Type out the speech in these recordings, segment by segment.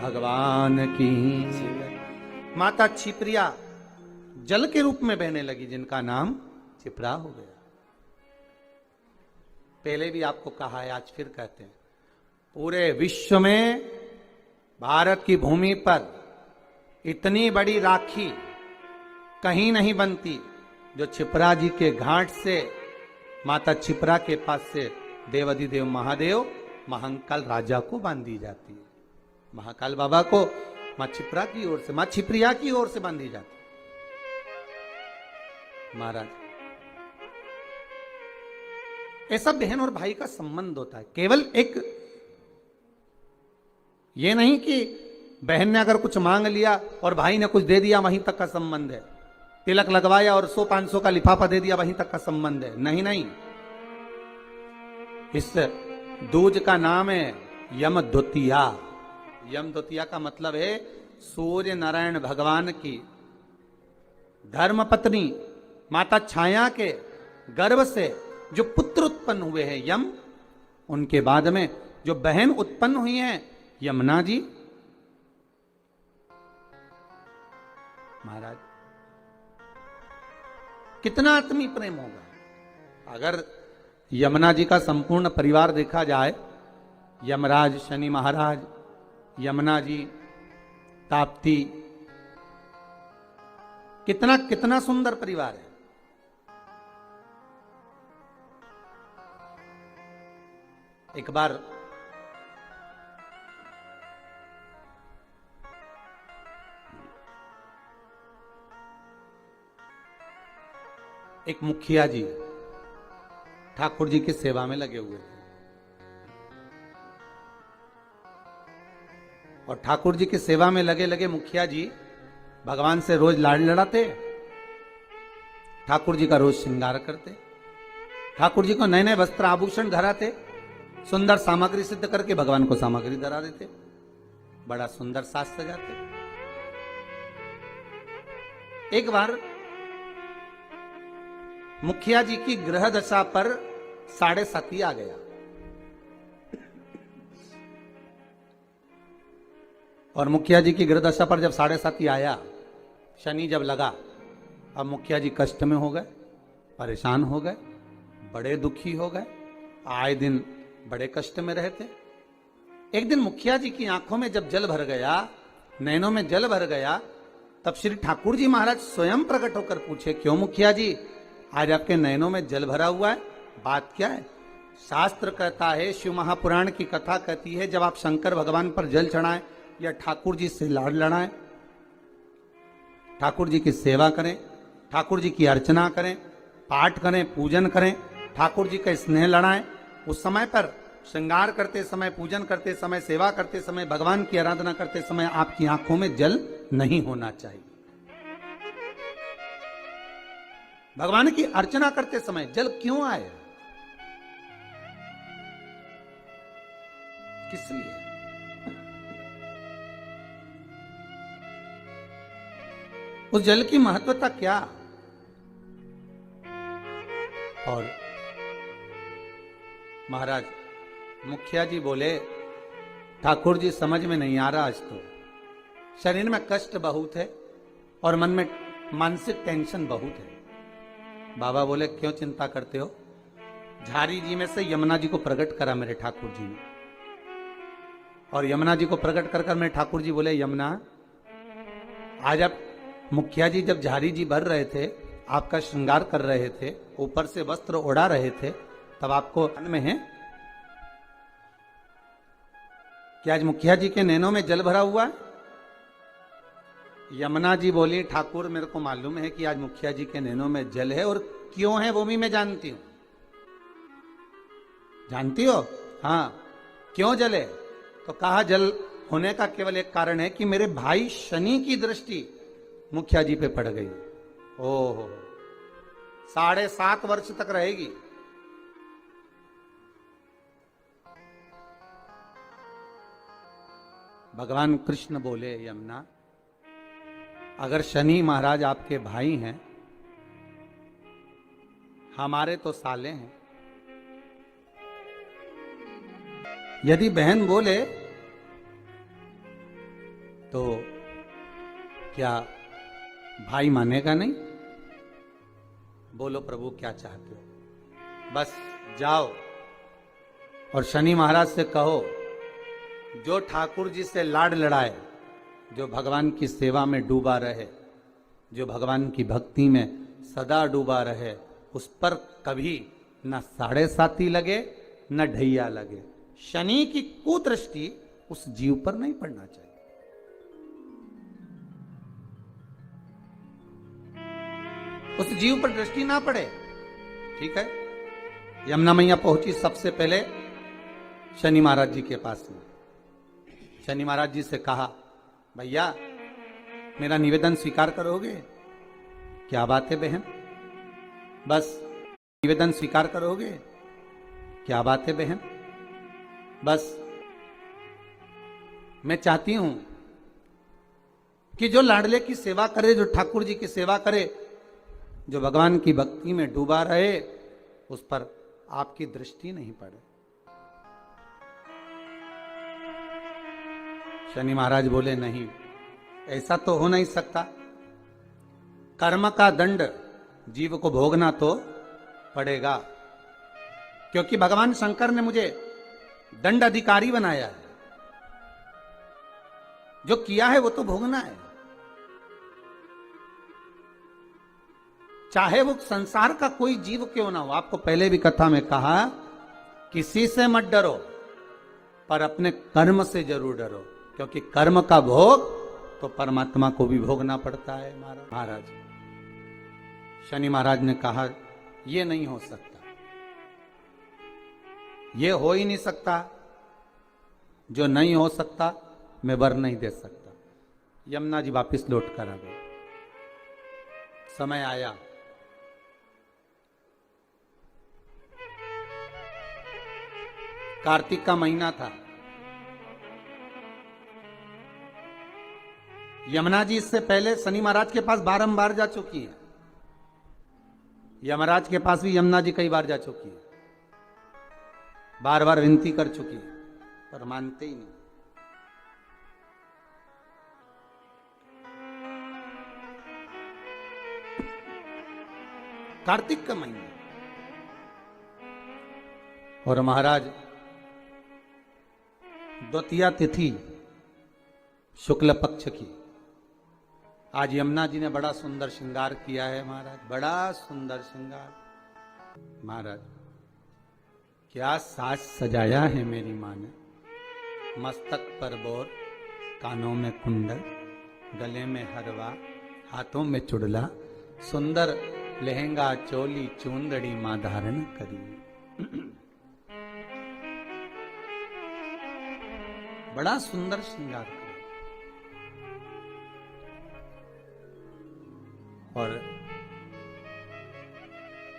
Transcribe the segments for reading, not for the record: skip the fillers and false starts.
भगवान की। माता छिप्रिया जल के रूप में बहने लगी, जिनका नाम छिप्रा हो गया। पहले भी आपको कहा है, आज फिर कहते हैं, पूरे विश्व में भारत की भूमि पर इतनी बड़ी राखी कहीं नहीं बनती जो छिप्रा जी के घाट से, माता छिप्रा के पास से देवाधिदेव महादेव महाकाल राजा को बांधी जाती है। महाकाल बाबा को मां छिप्रा की ओर से, मां छिप्रिया की ओर से बांधी जाती है। महाराज, ऐसा बहन और भाई का संबंध होता है। केवल एक ये नहीं कि बहन ने अगर कुछ मांग लिया और भाई ने कुछ दे दिया, वहीं तक का संबंध है। तिलक लगवाया और 100-500 का लिफाफा दे दिया, वहीं तक का संबंध है। नहीं नहीं, इस दूज का नाम है यम द्वितीया। यम द्वितीया का मतलब है सूर्य नारायण भगवान की धर्म पत्नी माता छाया के गर्भ से जो पुत्र उत्पन्न हुए हैं यम, उनके बाद में जो बहन उत्पन्न हुई हैं यमुना जी। महाराज, कितना आत्मीय प्रेम होगा अगर यमुना जी का संपूर्ण परिवार देखा जाए। यमराज, शनि महाराज, यमुना जी, ताप्ती, कितना कितना सुंदर परिवार है। एक बार एक मुखिया जी ठाकुर जी की सेवा में लगे हुए थे और ठाकुर जी की सेवा में लगे लगे मुखिया जी भगवान से रोज लाड़ लड़ाते, ठाकुर जी का रोज श्रृंगार करते, ठाकुर जी को नए नए वस्त्र आभूषण धराते, सुंदर सामग्री सिद्ध करके भगवान को सामग्री धरा देते, बड़ा सुंदर साज सजाते। एक बार मुखिया जी की ग्रह दशा पर 7.5 आ गया और मुखिया जी की ग्रह दशा पर जब 7.5 आया, शनि जब लगा, अब मुखिया जी कष्ट में हो गए, परेशान हो गए, बड़े दुखी हो गए, आए दिन बड़े कष्ट में रहते। एक दिन मुखिया जी की आंखों में जब जल भर गया, नैनों में जल भर गया, तब श्री ठाकुर जी महाराज स्वयं प्रकट होकर पूछे, क्यों मुखिया जी आज आपके नैनों में जल भरा हुआ है, बात क्या है? शास्त्र कहता है, शिव महापुराण की कथा कहती है, जब आप शंकर भगवान पर जल चढ़ाएं या ठाकुर जी से लाड़ लड़ाएं, ठाकुर जी की सेवा करें, ठाकुर जी की अर्चना करें, पाठ करें, पूजन करें, ठाकुर जी का स्नेह लड़ाएं, उस समय पर श्रृंगार करते समय, पूजन करते समय, सेवा करते समय, भगवान की आराधना करते समय आपकी आंखों में जल नहीं होना चाहिए। भगवान की अर्चना करते समय जल क्यों आए, किस लिए? उस जल की महत्वता क्या? और महाराज मुखिया जी बोले, ठाकुर जी समझ में नहीं आ रहा, आज तो शरीर में कष्ट बहुत है और मन में मानसिक टेंशन बहुत है। बाबा बोले, क्यों चिंता करते हो? झारी जी में से यमुना जी को प्रकट करा मेरे ठाकुर जी ने, और यमुना जी को प्रकट कर मेरे ठाकुर जी बोले, यमुना आज आप, मुखिया जी जब झारी जी भर रहे थे, आपका श्रृंगार कर रहे थे, ऊपर से वस्त्र ओढ़ा रहे थे, तब आपको मन में है कि आज मुखिया जी के नैनों में जल भरा हुआ है? यमुना जी बोली, ठाकुर मेरे को मालूम है कि आज मुखिया जी के नैनों में जल है, और क्यों है वो भी मैं जानती हूं। जानती हो? हाँ। क्यों जल है? तो कहा, जल होने का केवल एक कारण है कि मेरे भाई शनि की दृष्टि मुखिया जी पे पड़ गई। ओहो, 7.5 वर्ष तक रहेगी। भगवान कृष्ण बोले, यमुना अगर शनि महाराज आपके भाई हैं, हमारे तो साले हैं, यदि बहन बोले तो क्या भाई मानेगा नहीं? बोलो प्रभु क्या चाहते हो? बस जाओ और शनि महाराज से कहो, जो ठाकुर जी से लाड लड़ाए, जो भगवान की सेवा में डूबा रहे, जो भगवान की भक्ति में सदा डूबा रहे, उस पर कभी न 7.5 लगे न ढैया लगे। शनि की कुदृष्टि उस जीव पर नहीं पड़ना चाहिए। उस जीव पर दृष्टि ना पड़े। ठीक है। यमुना मैया पहुंची सबसे पहले शनि महाराज जी के पास में। शनि महाराज जी से कहा, भैया मेरा निवेदन स्वीकार करोगे? क्या बात है बहन? बस निवेदन स्वीकार करोगे? क्या बात है बहन? बस मैं चाहती हूं कि जो लाडले की सेवा करे, जो ठाकुर जी की सेवा करे, जो भगवान की भक्ति में डूबा रहे, उस पर आपकी दृष्टि नहीं पड़े। शनि महाराज बोले, नहीं, ऐसा तो हो नहीं सकता। कर्म का दंड जीव को भोगना तो पड़ेगा, क्योंकि भगवान शंकर ने मुझे दंड अधिकारी बनाया है। जो किया है वो तो भोगना है, चाहे वो संसार का कोई जीव क्यों ना हो। आपको पहले भी कथा में कहा, किसी से मत डरो, पर अपने कर्म से जरूर डरो, क्योंकि कर्म का भोग तो परमात्मा को भी भोगना पड़ता है। महाराज शनि महाराज ने कहा, यह नहीं हो सकता, यह हो ही नहीं सकता। जो नहीं हो सकता मैं वर नहीं दे सकता। यमुना जी वापिस लौट कर आ गए। समय आया, कार्तिक का महीना था। यमुना जी इससे पहले शनि महाराज के पास बारंबार जा चुकी है। यमराज के पास भी यमुना जी कई बार जा चुकी है, बार बार विनती कर चुकी है, पर मानते ही नहीं। कार्तिक का महीना और महाराज द्वितीया तिथि शुक्ल पक्ष की। आज यमुना जी ने बड़ा सुंदर श्रृंगार किया है महाराज, बड़ा सुंदर श्रृंगार। महाराज क्या साज सजाया है मेरी माँ ने। मस्तक पर बोर, कानों में कुंडल, गले में हरवा, हाथों में चुड़ला, सुंदर लहंगा चोली चूंदड़ी मां धारण करी। बड़ा सुंदर श्रृंगार किया। और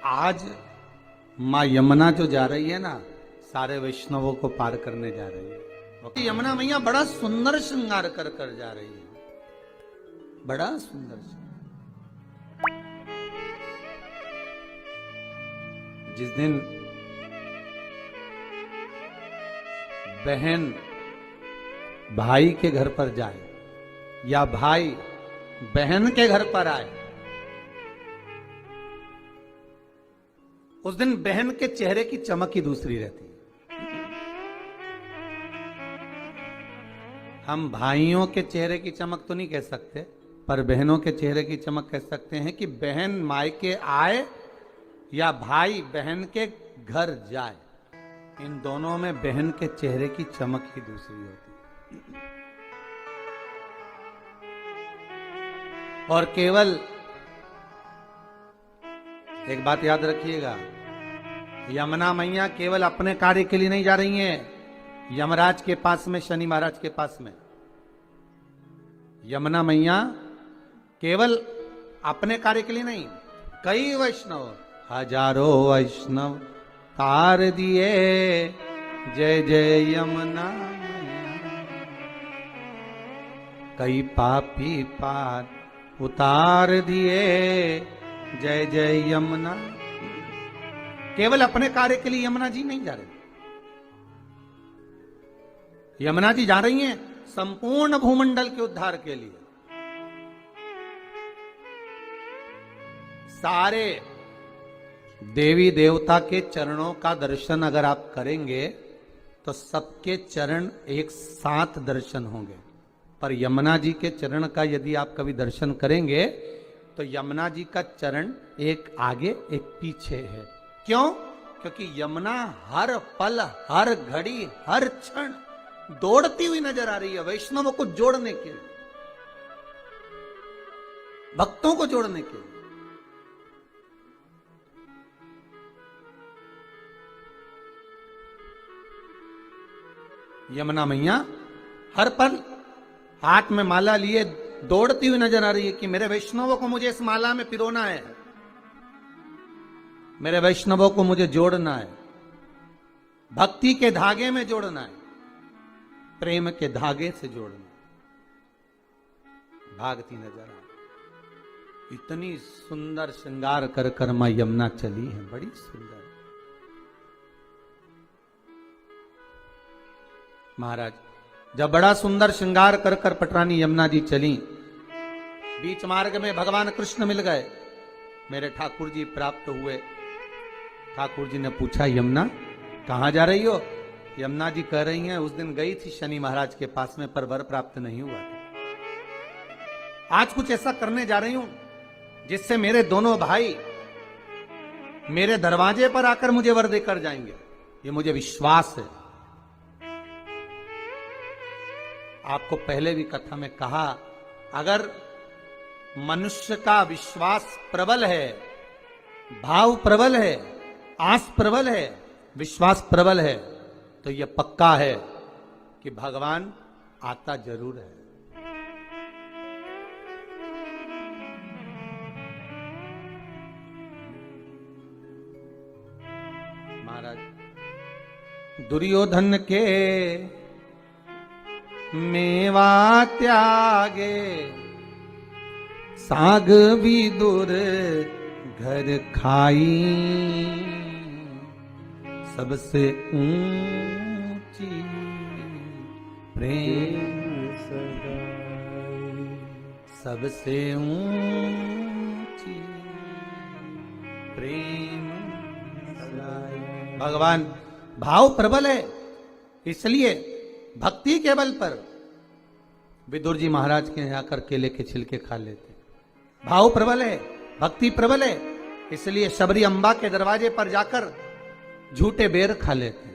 आज मां यमुना जो जा रही है ना, सारे वैष्णवों को पार करने जा रही है। यमुना मैया बड़ा सुंदर श्रृंगार कर कर जा रही है, बड़ा सुंदर श्रृंगार। जिस दिन बहन भाई के घर पर जाए या भाई बहन के घर पर आए, उस दिन बहन के चेहरे की चमक ही दूसरी रहती है। हम भाइयों के चेहरे की चमक तो नहीं कह सकते, पर बहनों के चेहरे की चमक कह सकते हैं कि बहन मायके आए या भाई बहन के घर जाए, इन दोनों में बहन के चेहरे की चमक ही दूसरी होती है। और केवल एक बात याद रखिएगा, यमुना मैया केवल अपने कार्य के लिए नहीं जा रही हैं यमराज के पास में, शनि महाराज के पास में। यमुना मैया केवल अपने कार्य के लिए नहीं, कई वैष्णव, हजारों वैष्णव तार दिए, जय जय यमुना मैया, कई पापी पार उतार दिए, जय जय यमुना। केवल अपने कार्य के लिए यमुना जी नहीं जा रही, यमुना जी जा रही हैं संपूर्ण भूमंडल के उद्धार के लिए। सारे देवी देवता के चरणों का दर्शन अगर आप करेंगे तो सबके चरण एक साथ दर्शन होंगे, पर यमुना जी के चरण का यदि आप कभी दर्शन करेंगे तो यमुना जी का चरण एक आगे एक पीछे है। क्यों? क्योंकि यमुना हर पल, हर घड़ी, हर क्षण दौड़ती हुई नजर आ रही है वैष्णवों को जोड़ने के लिए, भक्तों को जोड़ने के लिए। यमुना मैया हर पल हाथ में माला लिए दौड़ती हुई नजर आ रही है कि मेरे वैष्णवों को मुझे इस माला में पिरोना है, मेरे वैष्णवों को मुझे जोड़ना है, भक्ति के धागे में जोड़ना है, प्रेम के धागे से जोड़ना है। भागती नजर आ, इतनी सुंदर श्रृंगार कर कर मां यमुना चली है, बड़ी सुंदर। महाराज जब बड़ा सुंदर श्रृंगार कर कर पटरानी यमुना जी चली, बीच मार्ग में भगवान कृष्ण मिल गए, मेरे ठाकुर जी प्राप्त हुए। ठाकुर जी ने पूछा यमुना कहां जा रही हो? यमुना जी कह रही हैं उस दिन गई थी शनि महाराज के पास में पर वर प्राप्त नहीं हुआ था। आज कुछ ऐसा करने जा रही हूं जिससे मेरे दोनों भाई मेरे दरवाजे पर आकर मुझे वर देकर जाएंगे, ये मुझे विश्वास है। आपको पहले भी कथा में कहा, अगर मनुष्य का विश्वास प्रबल है, भाव प्रबल है, आस प्रबल है, विश्वास प्रबल है, तो यह पक्का है कि भगवान आता जरूर है। महाराज दुर्योधन के मेवा त्यागे, साग भी दूर घर खाई, सबसे ऊंची प्रेम सगाई, सबसे ऊंची प्रेम सगाई। भगवान भाव प्रबल है, इसलिए भक्ति के बल पर विदुर जी महाराज के यहाँ आकर केले के छिलके खा लेते। भाव प्रबल है, भक्ति प्रबल है, इसलिए शबरी अम्बा के दरवाजे पर जाकर झूठे बेर खा लेते।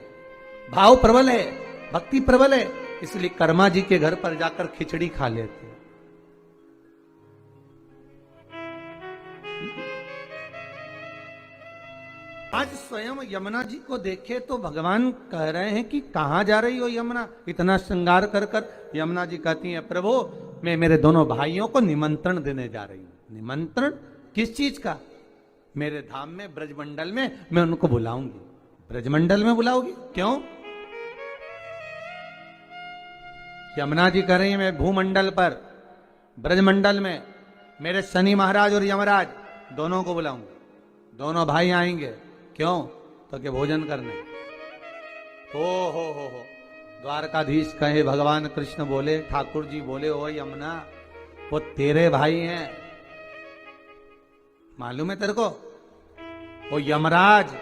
भाव प्रबल है, भक्ति प्रबल है, इसलिए कर्मा जी के घर पर जाकर खिचड़ी खा लेते। आज स्वयं यमुना जी को देखे तो भगवान कह रहे हैं कि कहां जा रही हो यमुना, इतना श्रृंगार कर कर। यमुना जी कहती हैं प्रभु मैं मेरे दोनों भाइयों को निमंत्रण देने जा रही हूं। निमंत्रण किस चीज का? मेरे धाम में ब्रजमंडल में मैं उनको बुलाऊंगी। ब्रजमंडल में बुलाओगी? क्यों? यमुना जी कह रही है मैं भूमंडल पर ब्रजमंडल में मेरे शनि महाराज और यमराज दोनों को बुलाऊंगा। दोनों भाई आएंगे। क्यों? तो कि भोजन करने। हो द्वारकाधीश कहे, भगवान कृष्ण बोले, ठाकुर जी बोले, ओ यमुना वो तेरे भाई हैं, मालूम है तेरे को? वो यमराज,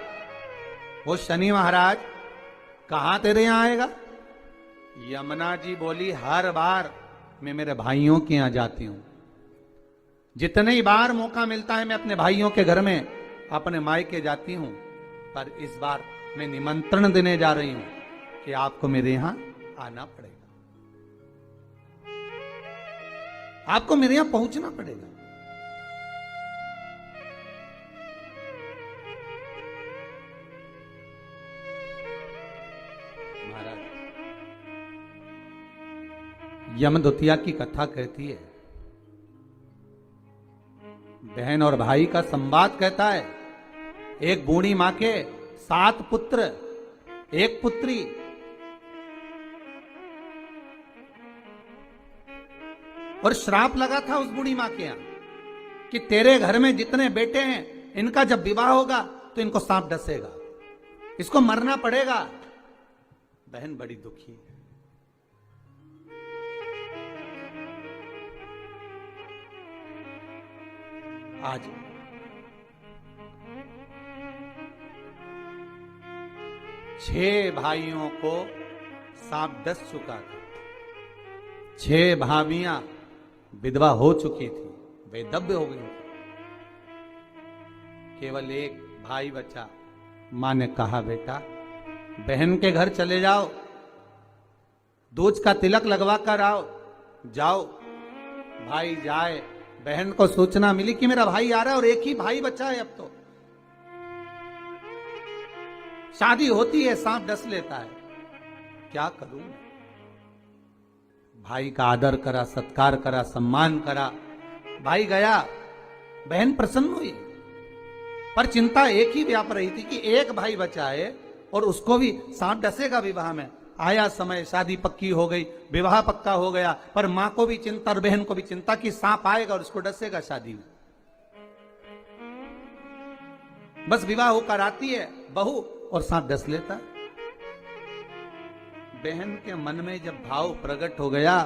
वो शनि महाराज कहां तेरे यहां आएगा? यमुना जी बोली हर बार मैं मेरे भाइयों के यहां जाती हूं, जितने ही बार मौका मिलता है मैं अपने भाइयों के घर में अपने मायके जाती हूं, पर इस बार मैं निमंत्रण देने जा रही हूं कि आपको मेरे यहां आना पड़ेगा, आपको मेरे यहां पहुंचना पड़ेगा। महाराज यमदूतिया की कथा कहती है, बहन और भाई का संवाद कहता है। एक बूढ़ी मां के 7 पुत्र, 1 पुत्री। और श्राप लगा था उस बूढ़ी मां के यहां कि तेरे घर में जितने बेटे हैं इनका जब विवाह होगा तो इनको सांप डसेगा, इसको मरना पड़ेगा। बहन बड़ी दुखी है। आज 6 भाइयों को सांप डस चुका था। 6 भाभियां विधवा हो चुकी थी, वैधव्य हो गई। केवल एक भाई बचा। मां ने कहा, बेटा बहन के घर चले जाओ, दूज का तिलक लगवा कर आओ। जाओ। भाई जाए। बहन को सूचना मिली कि मेरा भाई आ रहा है और एक ही भाई बचा है। अब तो शादी होती है, सांप डस लेता है। क्या करूं? भाई का आदर करा, सत्कार करा, सम्मान करा। भाई गया, बहन प्रसन्न हुई, पर चिंता एक ही व्याप रही थी कि एक भाई बचा है और उसको भी सांप डसेगा विवाह में। आया समय, शादी पक्की हो गई, विवाह पक्का हो गया, पर मां को भी चिंता और बहन को भी चिंता कि सांप आएगा और उसको डसेगा शादी में। बस विवाह होकर आती है बहू और सांप डस लेता। बहन के मन में जब भाव प्रकट हो गया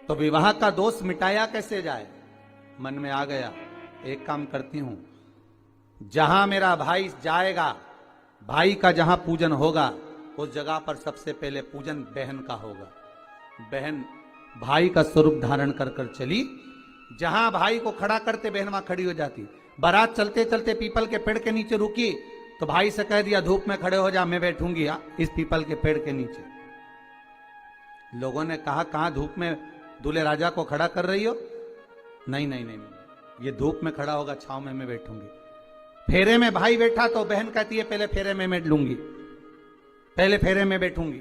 तो विवाह का दोष मिटाया कैसे जाए। मन में आ गया, एक काम करती हूं, जहां मेरा भाई जाएगा, भाई का जहां पूजन होगा, उस जगह पर सबसे पहले पूजन बहन का होगा। बहन भाई का स्वरूप धारण कर कर चली। जहां भाई को खड़ा करते बहन वहां खड़ी हो जाती। बारात चलते चलते पीपल के पेड़ के नीचे रुकी तो भाई से कह दिया, धूप में खड़े हो जा, मैं बैठूंगी इस पीपल के पेड़ के नीचे। लोगों ने कहा, कहां धूप में दूल्हे राजा को खड़ा कर रही हो? नहीं नहीं नहीं, ये धूप में खड़ा होगा, छांव में मैं बैठूंगी। फेरे में भाई बैठा तो बहन कहती है, पहले फेरे में मैं लूंगी, पहले फेरे में बैठूंगी।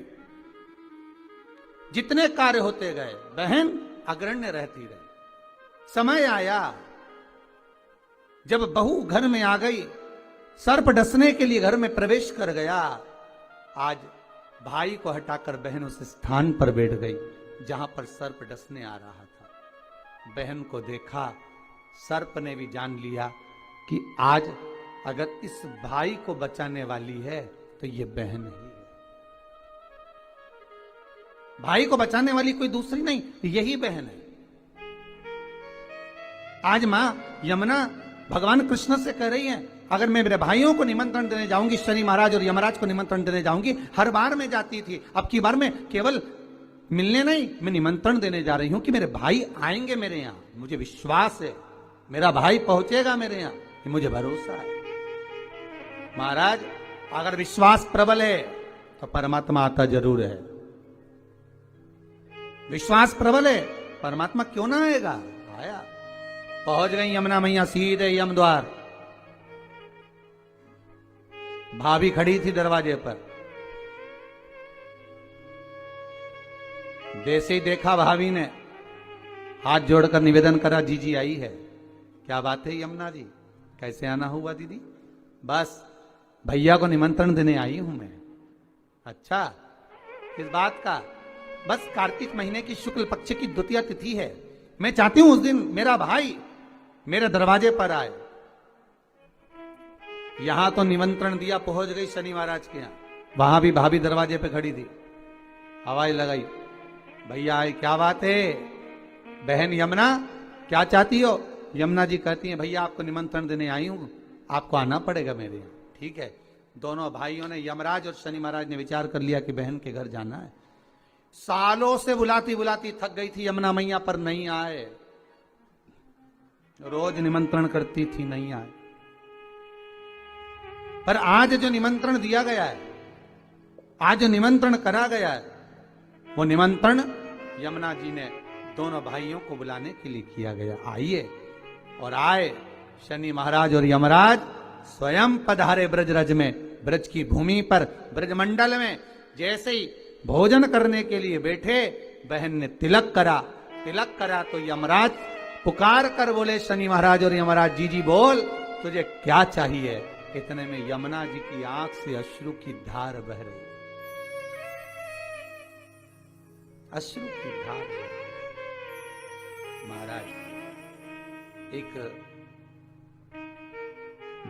जितने कार्य होते गए बहन अग्रण्य रहती रही। समय आया जब बहू घर में आ गई, सर्प डसने के लिए घर में प्रवेश कर गया। आज भाई को हटाकर बहन उस स्थान पर बैठ गई जहां पर सर्प डसने आ रहा था। बहन को देखा, सर्प ने भी जान लिया कि आज अगर इस भाई को बचाने वाली है तो ये बहन ही है। भाई को बचाने वाली कोई दूसरी नहीं, यही बहन है। आज मां यमुना भगवान कृष्ण से कह रही है, अगर मैं मेरे भाइयों को निमंत्रण देने जाऊंगी, शनि महाराज और यमराज को निमंत्रण देने जाऊंगी, हर बार मैं जाती थी, अब की बार मैं केवल मिलने नहीं, मैं निमंत्रण देने जा रही हूं कि मेरे भाई आएंगे मेरे यहां। मुझे विश्वास है मेरा भाई पहुंचेगा मेरे यहां, ये मुझे भरोसा है। महाराज अगर विश्वास प्रबल है तो परमात्मा आता जरूर है। विश्वास प्रबल है, परमात्मा क्यों ना आएगा? आया। पहुंच गई यमुना मैया सीधे यम द्वार। भाभी खड़ी थी दरवाजे पर। जैसे ही देखा भाभी ने हाथ जोड़कर निवेदन करा, जीजी आई है। क्या बात है यमुना जी, कैसे आना हुआ दीदी? बस भैया को निमंत्रण देने आई हूं मैं। अच्छा, किस बात का? बस कार्तिक महीने की शुक्ल पक्ष की द्वितीय तिथि है, मैं चाहती हूं उस दिन मेरा भाई मेरे दरवाजे पर आए। यहां तो निमंत्रण दिया, पहुंच गई शनि महाराज के यहां, वहां भी भाभी दरवाजे पे खड़ी थी। हवाई लगाई, भैया आए। क्या बात है बहन यमुना, क्या चाहती हो? यमुना जी कहती हैं, भैया आपको निमंत्रण देने आई हूं, आपको आना पड़ेगा मेरे यहाँ। ठीक है। दोनों भाइयों ने, यमराज और शनि महाराज ने विचार कर लिया कि बहन के घर जाना है। सालों से बुलाती बुलाती थक गई थी यमुना मैया, पर नहीं आए। रोज निमंत्रण करती थी, नहीं आए। पर आज जो निमंत्रण दिया गया है, आज जो निमंत्रण करा गया है, वो निमंत्रण यमुना जी ने दोनों भाइयों को बुलाने के लिए किया गया। आइए। और आए। शनि महाराज और यमराज स्वयं पधारे ब्रजरज में, ब्रज की भूमि पर, ब्रजमंडल में। जैसे ही भोजन करने के लिए बैठे, बहन ने तिलक करा। तिलक करा तो यमराज पुकार कर बोले, शनि महाराज और यमराज, जी जी बोल, तुझे क्या चाहिए? इतने में यमुना जी की आंख से अश्रु की धार बह रही, अश्रु की धार। महाराज, एक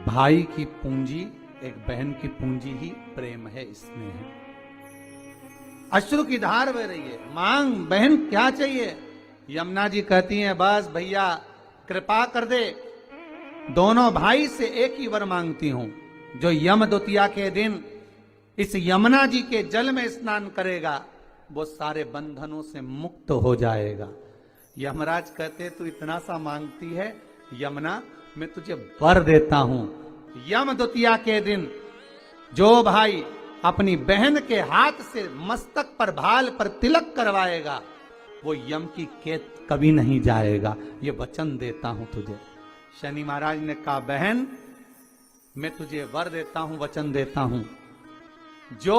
भाई की पूंजी, एक बहन की पूंजी ही प्रेम है, स्नेह है। अश्रु की धार बह रही है। मांग बहन क्या चाहिए? यमुना जी कहती हैं, बस भैया कृपा कर दे, दोनों भाई से एक ही वर मांगती हूं, जो यम द्वितीया के दिन इस यमुना जी के जल में स्नान करेगा वो सारे बंधनों से मुक्त हो जाएगा। यमराज कहते तू इतना सा मांगती है यमुना, मैं तुझे वर देता हूं। यम द्वितीया के दिन जो भाई अपनी बहन के हाथ से मस्तक पर भाल पर तिलक करवाएगा वो यम की कैद कभी नहीं जाएगा, ये वचन देता हूं तुझे। शनि महाराज ने कहा बहन मैं तुझे वर देता हूं, वचन देता हूं, जो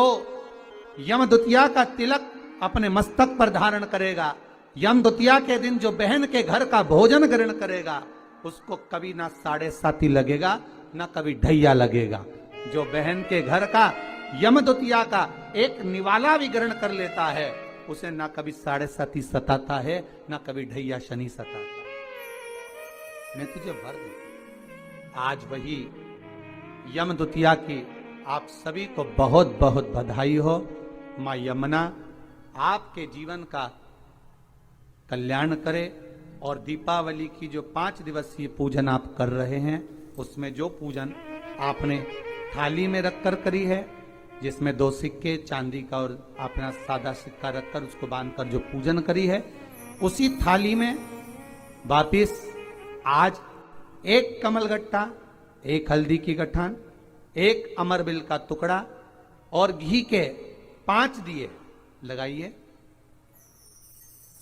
यम द्वितीया का तिलक अपने मस्तक पर धारण करेगा, यम द्वितीया के दिन जो बहन के घर का भोजन ग्रहण करेगा उसको कभी ना 7.5 लगेगा ना कभी ढैया लगेगा। जो बहन के घर का यम द्वितीया का एक निवाला भी ग्रहण कर लेता है उसे ना कभी 7.5 सताता है ना कभी ढैया शनि सताता है। मैं तुझे वर दूं। आज वही यम द्वितीया की आप सभी को बहुत बहुत बधाई हो। मां यमुना आपके जीवन का कल्याण करे और दीपावली की जो 5 दिवसीय पूजन आप कर रहे हैं उसमें जो पूजन आपने थाली में रखकर करी है, जिसमें 2 सिक्के चांदी का और अपना सादा सिक्का रखकर उसको बांधकर जो पूजन करी है, उसी थाली में वापिस आज 1 कमलगट्टा, 1 हल्दी की गठान, 1 अमरबिल का टुकड़ा और घी के 5 दिए लगाइए।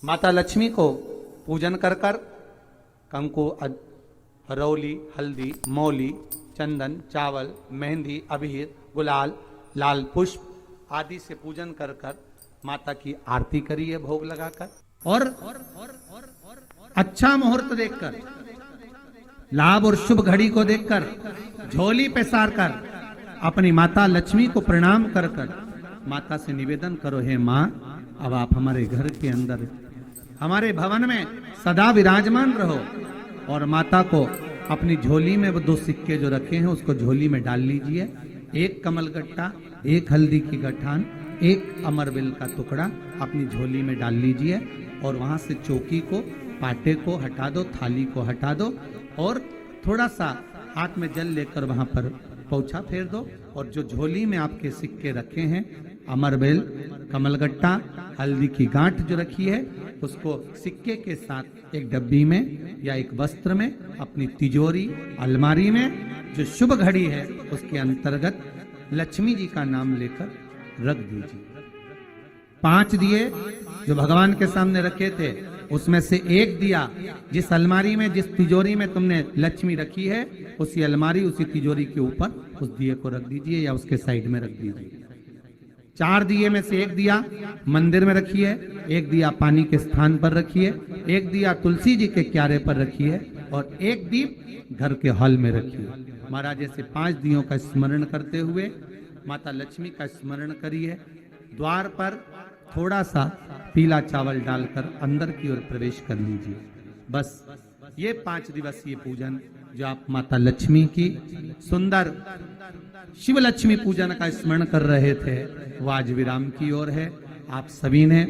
माता लक्ष्मी को पूजन कर कर कंकु, रौली, हल्दी, मौली, चंदन, चावल, मेहंदी, अबीर, गुलाल, लाल पुष्प आदि से पूजन कर कर माता की आरती करिए भोग लगाकर, और अच्छा मुहूर्त देखकर, लाभ और शुभ घड़ी को देखकर झोली पे सार कर अपनी माता लक्ष्मी को प्रणाम कर कर माता से निवेदन करो, हे माँ अब आप हमारे घर के अंदर हमारे भवन में सदा विराजमान रहो। और माता को अपनी झोली में वो 2 सिक्के जो रखे हैं उसको झोली में डाल लीजिए। 1 कमलगट्टा, 1 हल्दी की गठान, 1 अमरबिल का टुकड़ा अपनी झोली में डाल लीजिए और वहां से चौकी को, पाटे को हटा दो, थाली को हटा दो और थोड़ा सा हाथ में जल लेकर वहां पर पोछा फेर दो। और जो झोली में आपके सिक्के रखे हैं, अमरबेल, कमलगट्टा, हल्दी की गांठ जो रखी है, उसको सिक्के के साथ एक डब्बी में या एक वस्त्र में अपनी तिजोरी, अलमारी में जो शुभ घड़ी है उसके अंतर्गत लक्ष्मी जी का नाम लेकर रख दीजिए। 5 दिए जो भगवान के सामने रखे थे उसमें से 1 दिया जिस अलमारी में, जिस तिजोरी में तुमने लक्ष्मी रखी है उसी अलमारी, उसी तिजोरी के ऊपर उस दिए को रख दीजिए या उसके साइड में रख दीजिए। 4 दिए में से 1 दिया मंदिर में रखिए, 1 दिया पानी के स्थान पर रखिए, 1 दिया तुलसी जी के क्यारे पर रखिए और 1 दीप घर के हॉल में रखिए। महाराज ऐसे 5 दियों का स्मरण करते हुए माता लक्ष्मी का स्मरण करिए। द्वार पर थोड़ा सा पीला चावल डालकर अंदर की ओर प्रवेश कर लीजिए। बस ये 5 दिवसीय पूजन जो आप माता लक्ष्मी की सुंदर शिव लक्ष्मी पूजन का स्मरण कर रहे थे वो आज विराम की ओर है। आप सभी ने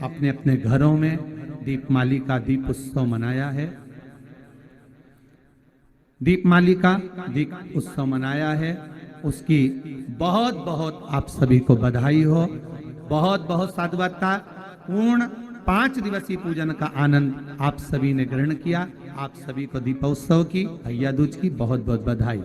अपने अपने घरों में दीपमाली का दीप उत्सव मनाया है, दीपमाली का दीप उत्सव मनाया है, उसकी बहुत बहुत आप सभी को बधाई हो। बहुत बहुत साधुवादता पूर्ण 5 दिवसीय पूजन का आनंद आप सभी ने ग्रहण किया। आप सभी को दीपोत्सव की, भैया दूज की बहुत बहुत बधाई।